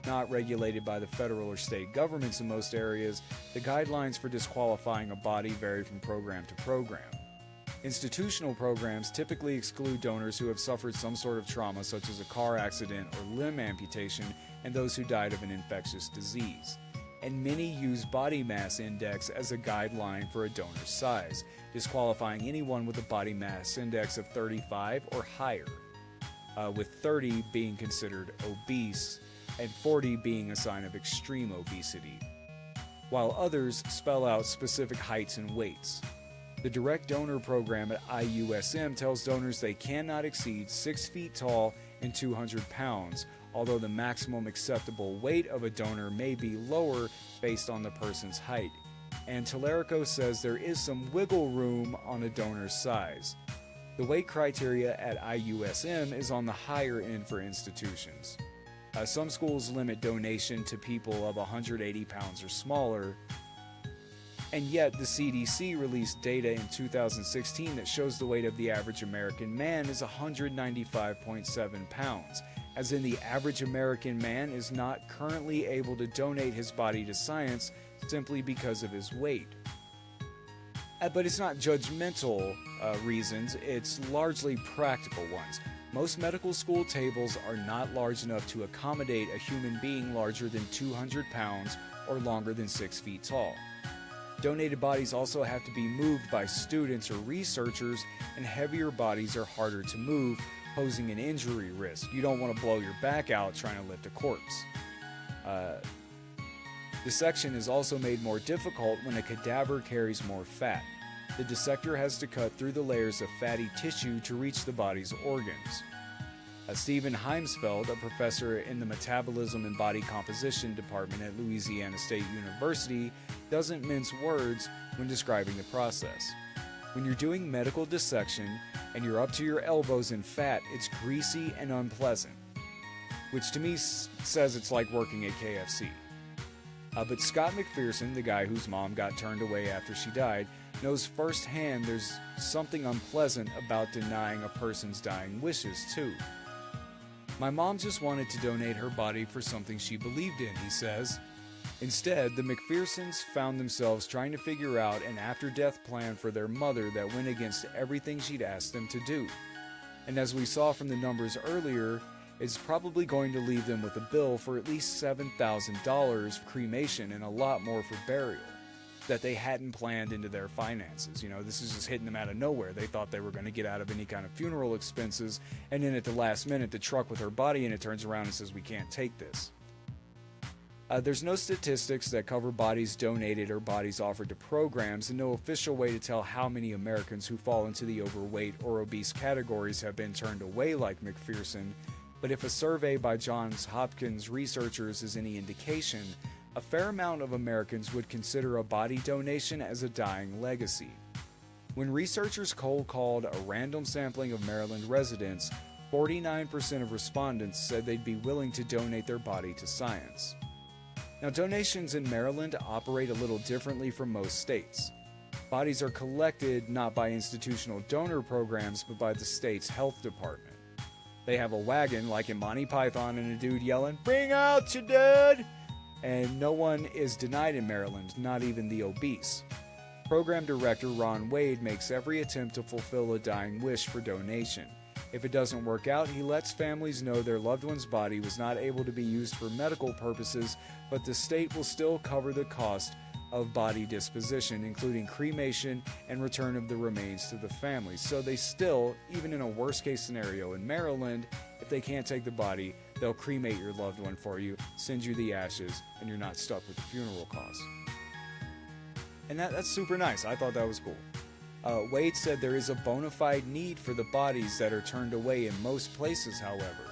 S1: Not regulated by the federal or state governments in most areas, the guidelines for disqualifying a body vary from program to program. Institutional programs typically exclude donors who have suffered some sort of trauma, such as a car accident or limb amputation, and those who died of an infectious disease. And many use body mass index as a guideline for a donor's size, disqualifying anyone with a body mass index of 35 or higher, with 30 being considered obese and 40 being a sign of extreme obesity, while others spell out specific heights and weights. The Direct Donor Program at IUSM tells donors they cannot exceed 6 feet tall and 200 pounds, although the maximum acceptable weight of a donor may be lower based on the person's height. And Tallarico says there is some wiggle room on a donor's size. The weight criteria at IUSM is on the higher end for institutions. Some schools limit donation to people of 180 pounds or smaller, and yet the CDC released data in 2016 that shows the weight of the average American man is 195.7 pounds, as in the average American man is not currently able to donate his body to science simply because of his weight. But it's not judgmental reasons, it's largely practical ones. Most medical school tables are not large enough to accommodate a human being larger than 200 pounds or longer than 6 feet tall. Donated bodies also have to be moved by students or researchers, and heavier bodies are harder to move, posing an injury risk. You don't want to blow your back out trying to lift a corpse. Dissection is also made more difficult when a cadaver carries more fat. The dissector has to cut through the layers of fatty tissue to reach the body's organs. Stephen Heimsfeld, a professor in the Metabolism and Body Composition Department at Louisiana State University, doesn't mince words when describing the process. When you're doing medical dissection and you're up to your elbows in fat, it's greasy and unpleasant, which to me says it's like working at KFC. But Scott McPherson, the guy whose mom got turned away after she died, knows firsthand there's something unpleasant about denying a person's dying wishes, too. My mom just wanted to donate her body for something she believed in, he says. Instead, the McPhersons found themselves trying to figure out an after-death plan for their mother that went against everything she'd asked them to do. And as we saw from the numbers earlier, it's probably going to leave them with a bill for at least $7,000 for cremation and a lot more for burial that they hadn't planned into their finances. This is just hitting them out of nowhere. They thought they were going to get out of any kind of funeral expenses, and then at the last minute, the truck with her body in it turns around and says, "We can't take this." There's no statistics that cover bodies donated or bodies offered to programs, and no official way to tell how many Americans who fall into the overweight or obese categories have been turned away like McPherson. But if a survey by Johns Hopkins researchers is any indication, a fair amount of Americans would consider a body donation as a dying legacy. When researchers cold called a random sampling of Maryland residents, 49% of respondents said they'd be willing to donate their body to science. Now, donations in Maryland operate a little differently from most states. Bodies are collected not by institutional donor programs, but by the state's health department. They have a wagon like in Monty Python and a dude yelling, "Bring out your dead!" and no one is denied in Maryland, not even the obese. Program director Ron Wade makes every attempt to fulfill a dying wish for donation. If it doesn't work out, he lets families know their loved one's body was not able to be used for medical purposes, but the state will still cover the cost of body disposition, including cremation and return of the remains to the family. So they still, even in a worst case scenario in Maryland, if they can't take the body, they'll cremate your loved one for you, send you the ashes, and you're not stuck with the funeral costs. And that's super nice. I thought that was cool. Wade said there is a bona fide need for the bodies that are turned away in most places, however.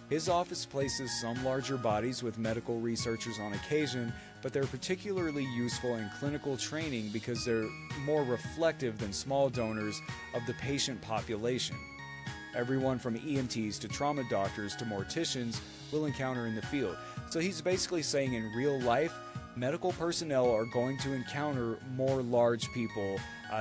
S1: His office places some larger bodies with medical researchers on occasion, but they're particularly useful in clinical training because they're more reflective than small donors of the patient population. Everyone from EMTs to trauma doctors to morticians will encounter in the field. So he's basically saying in real life, medical personnel are going to encounter more large people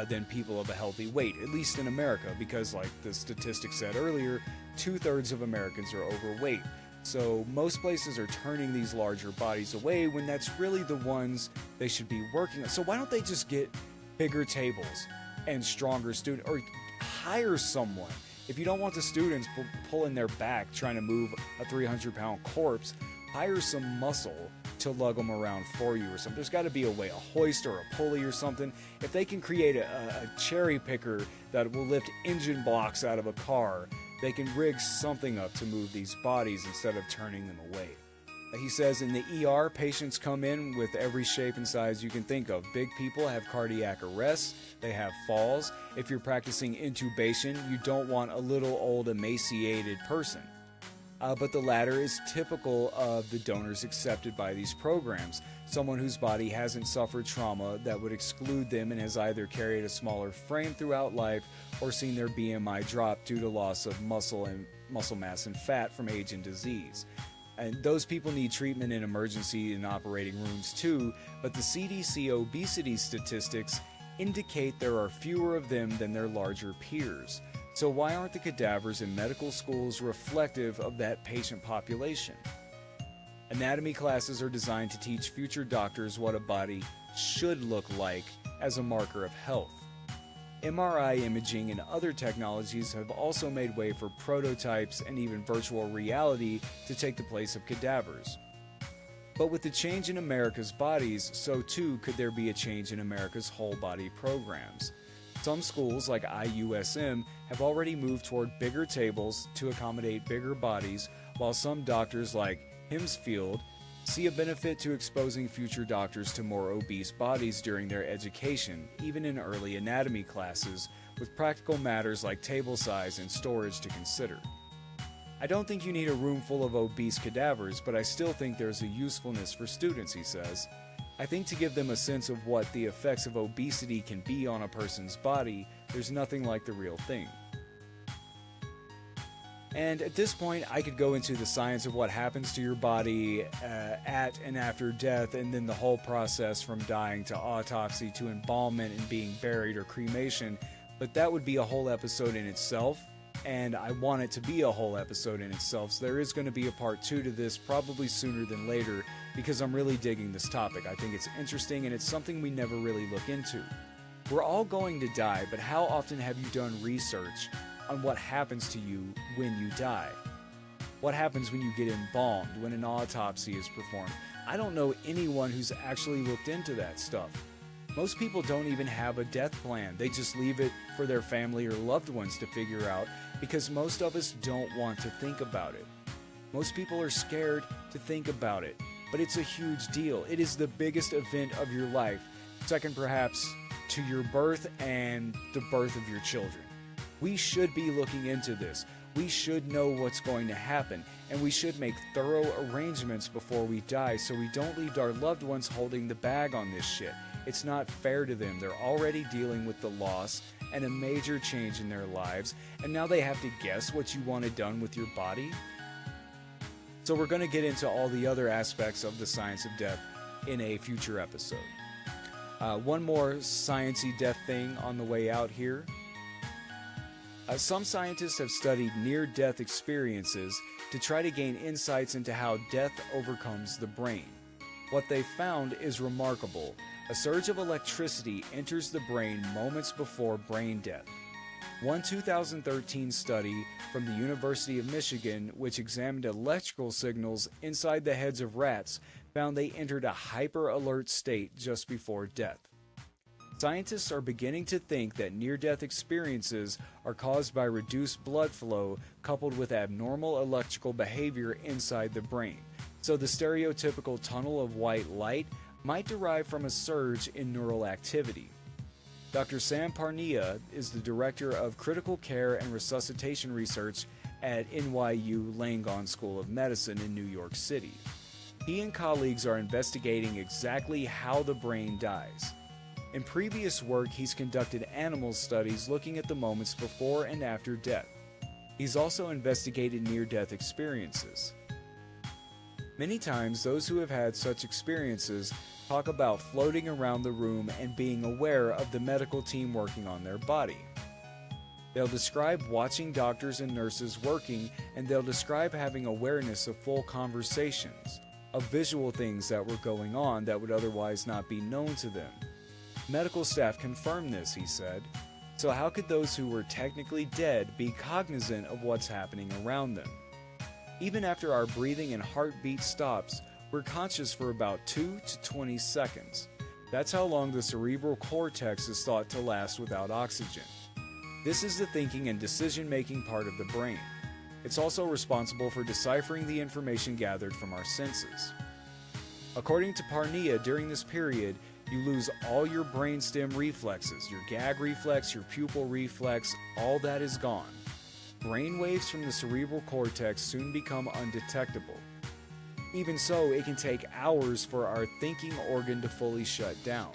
S1: than people of a healthy weight, at least in America, because like the statistic said earlier, 2/3 of Americans are overweight. So most places are turning these larger bodies away when that's really the ones they should be working on. So why don't they just get bigger tables and stronger students, or hire someone? If you don't want the students pulling their back trying to move a 300-pound corpse, hire some muscle to lug them around for you or something. There's got to be a way, a hoist or a pulley or something. If they can create a cherry picker that will lift engine blocks out of a car, they can rig something up to move these bodies instead of turning them away. He says in the ER, patients come in with every shape and size you can think of. Big people have cardiac arrests, they have falls. If you're practicing intubation, you don't want a little old emaciated person. But the latter is typical of the donors accepted by these programs. Someone whose body hasn't suffered trauma that would exclude them and has either carried a smaller frame throughout life or seen their BMI drop due to loss of muscle mass and fat from age and disease. And those people need treatment in emergency and operating rooms too, but the CDC obesity statistics indicate there are fewer of them than their larger peers. So why aren't the cadavers in medical schools reflective of that patient population? Anatomy classes are designed to teach future doctors what a body should look like as a marker of health. MRI imaging and other technologies have also made way for prototypes and even virtual reality to take the place of cadavers. But with the change in America's bodies, so too could there be a change in America's whole body programs. Some schools, like IUSM, have already moved toward bigger tables to accommodate bigger bodies, while some doctors, like Himsfield, see a benefit to exposing future doctors to more obese bodies during their education, even in early anatomy classes, with practical matters like table size and storage to consider. I don't think you need a room full of obese cadavers, but I still think there's a usefulness for students, he says. I think to give them a sense of what the effects of obesity can be on a person's body, there's nothing like the real thing. And at this point, I could go into the science of what happens to your body at and after death, and then the whole process from dying to autopsy to embalmment and being buried or cremation, but that would be a whole episode in itself, and I want it to be a whole episode in itself, so there is going to be a part 2 to this, probably sooner than later, because I'm really digging this topic. I think it's interesting, and it's something we never really look into. We're all going to die, but how often have you done research on what happens to you when you die? What happens when you get embalmed, when an autopsy is performed? I don't know anyone who's actually looked into that stuff. Most people don't even have a death plan. They just leave it for their family or loved ones to figure out, because most of us don't want to think about it. Most people are scared to think about it, but it's a huge deal. It is the biggest event of your life, second perhaps to your birth and the birth of your children. We should be looking into this. We should know what's going to happen, and we should make thorough arrangements before we die so we don't leave our loved ones holding the bag on this shit. It's not fair to them. They're already dealing with the loss and a major change in their lives, and now they have to guess what you wanted done with your body? So we're going to get into all the other aspects of the science of death in a future episode. One more sciencey death thing on the way out here. Some scientists have studied near-death experiences to try to gain insights into how death overcomes the brain. What they found is remarkable. A surge of electricity enters the brain moments before brain death. One 2013 study from the University of Michigan, which examined electrical signals inside the heads of rats, found they entered a hyper-alert state just before death. Scientists are beginning to think that near-death experiences are caused by reduced blood flow coupled with abnormal electrical behavior inside the brain, so the stereotypical tunnel of white light might derive from a surge in neural activity. Dr. Sam Parnia is the Director of Critical Care and Resuscitation Research at NYU Langone School of Medicine in New York City. He and colleagues are investigating exactly how the brain dies. In previous work, he's conducted animal studies looking at the moments before and after death. He's also investigated near-death experiences. Many times, those who have had such experiences talk about floating around the room and being aware of the medical team working on their body. They'll describe watching doctors and nurses working, and they'll describe having awareness of full conversations, of visual things that were going on that would otherwise not be known to them. Medical staff confirm this, he said. So how could those who were technically dead be cognizant of what's happening around them? Even after our breathing and heartbeat stops, we're conscious for about 2 to 20 seconds. That's how long the cerebral cortex is thought to last without oxygen. This is the thinking and decision-making part of the brain. It's also responsible for deciphering the information gathered from our senses. According to Parnia, during this period, you lose all your brainstem reflexes, your gag reflex, your pupil reflex, all that is gone. Brain waves from the cerebral cortex soon become undetectable. Even so, it can take hours for our thinking organ to fully shut down.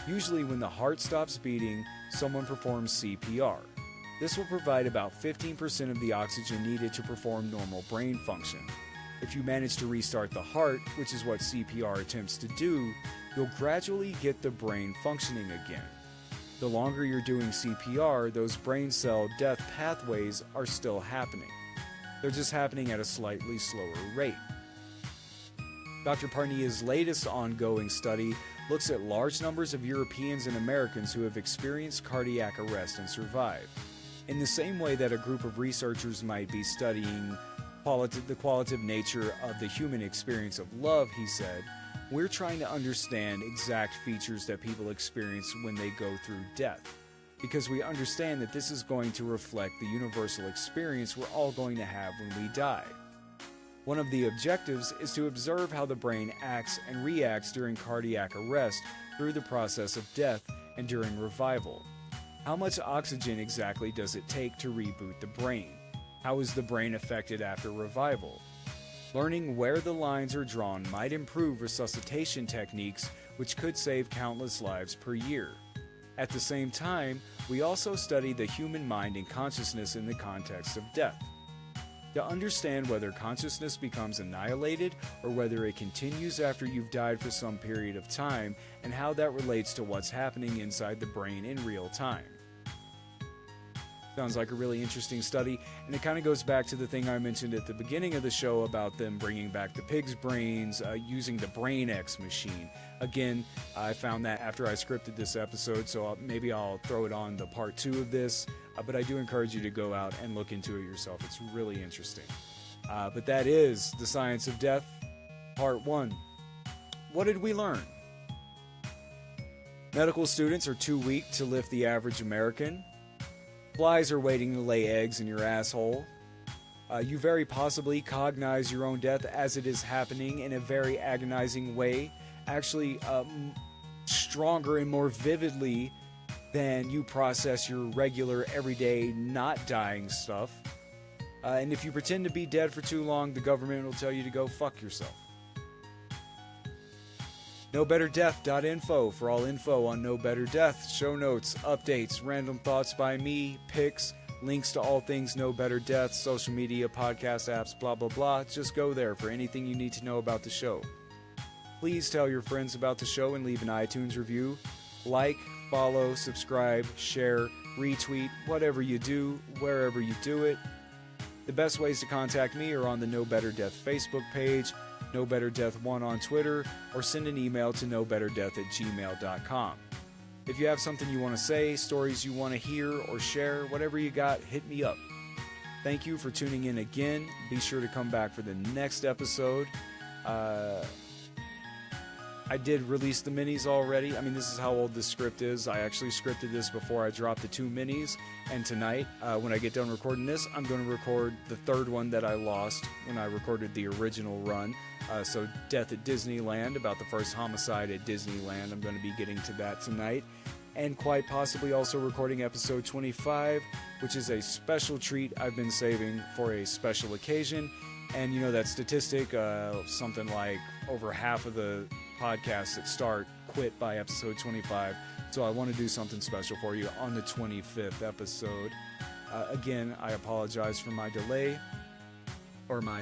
S1: Usually when the heart stops beating, someone performs CPR. This will provide about 15% of the oxygen needed to perform normal brain function. If you manage to restart the heart, which is what CPR attempts to do, you'll gradually get the brain functioning again. The longer you're doing CPR, those brain cell death pathways are still happening. They're just happening at a slightly slower rate. Dr. Parnia's latest ongoing study looks at large numbers of Europeans and Americans who have experienced cardiac arrest and survived. In the same way that a group of researchers might be studying the qualitative nature of the human experience of love, he said, we're trying to understand exact features that people experience when they go through death, because we understand that this is going to reflect the universal experience we're all going to have when we die. One of the objectives is to observe how the brain acts and reacts during cardiac arrest through the process of death and during revival. How much oxygen exactly does it take to reboot the brain? How is the brain affected after revival? Learning where the lines are drawn might improve resuscitation techniques, which could save countless lives per year. At the same time, we also study the human mind and consciousness in the context of death. To understand whether consciousness becomes annihilated or whether it continues after you've died for some period of time, and how that relates to what's happening inside the brain in real time. Sounds like a really interesting study, and it kind of goes back to the thing I mentioned at the beginning of the show about them bringing back the pig's brains, using the BrainX machine. Again, I found that after I scripted this episode, so maybe I'll throw it on the part 2 of this, but I do encourage you to go out and look into it yourself. It's really interesting. But that is The Science of Death, Part 1. What did we learn? Medical students are too weak to lift the average American. Flies are waiting to lay eggs in your asshole. You very possibly cognize your own death as it is happening in a very agonizing way, actually stronger and more vividly than you process your regular, everyday, not dying stuff. And if you pretend to be dead for too long, the government will tell you to go fuck yourself. NoBetterDeath.info for all info on No Better Death, show notes, updates, random thoughts by me, pics, links to all things No Better Death, social media, podcast apps, blah, blah, blah. Just go there for anything you need to know about the show. Please tell your friends about the show and leave an iTunes review. Like, follow, subscribe, share, retweet, whatever you do, wherever you do it. The best ways to contact me are on the No Better Death Facebook page, NoBetterDeath1 on Twitter, or send an email to NoBetterDeath@gmail.com. If you have something you want to say, stories you want to hear or share, whatever you got, hit me up. Thank you for tuning in again. Be sure to come back for the next episode. I did release the minis already. I mean, this is how old this script is. I actually scripted this before I dropped the 2 minis. And tonight, when I get done recording this, I'm going to record the 3rd one that I lost when I recorded the original run. So Death at Disneyland, about the first homicide at Disneyland. I'm going to be getting to that tonight. And quite possibly also recording episode 25, which is a special treat I've been saving for a special occasion. And you know that statistic, something like over half of the podcasts that start quit by episode 25. So I want to do something special for you on the 25th episode. Again, I apologize for my delay or my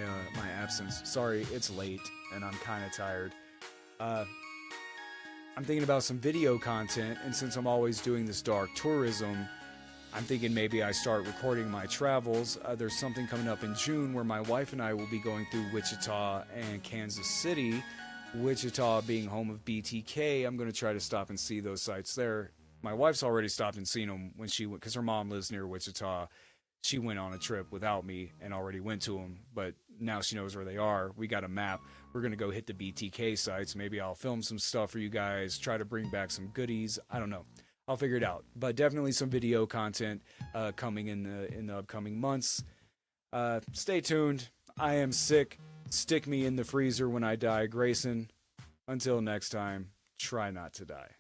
S1: absence. Sorry, it's late and I'm kind of tired. I'm thinking about some video content, and since I'm always doing this dark tourism, I'm thinking maybe I start recording my travels. There's something coming up in June where my wife and I will be going through Wichita and Kansas City. Wichita being home of BTK, I'm going to try to stop and see those sites there. My wife's already stopped and seen them when she went, because her mom lives near Wichita. She went on a trip without me and already went to them, but now she knows where they are. We got a map. We're going to go hit the BTK sites. Maybe I'll film some stuff for you guys, try to bring back some goodies. I don't know. I'll figure it out. But definitely some video content coming in the upcoming months. Stay tuned. I am sick. Stick me in the freezer when I die, Grayson. Until next time, try not to die.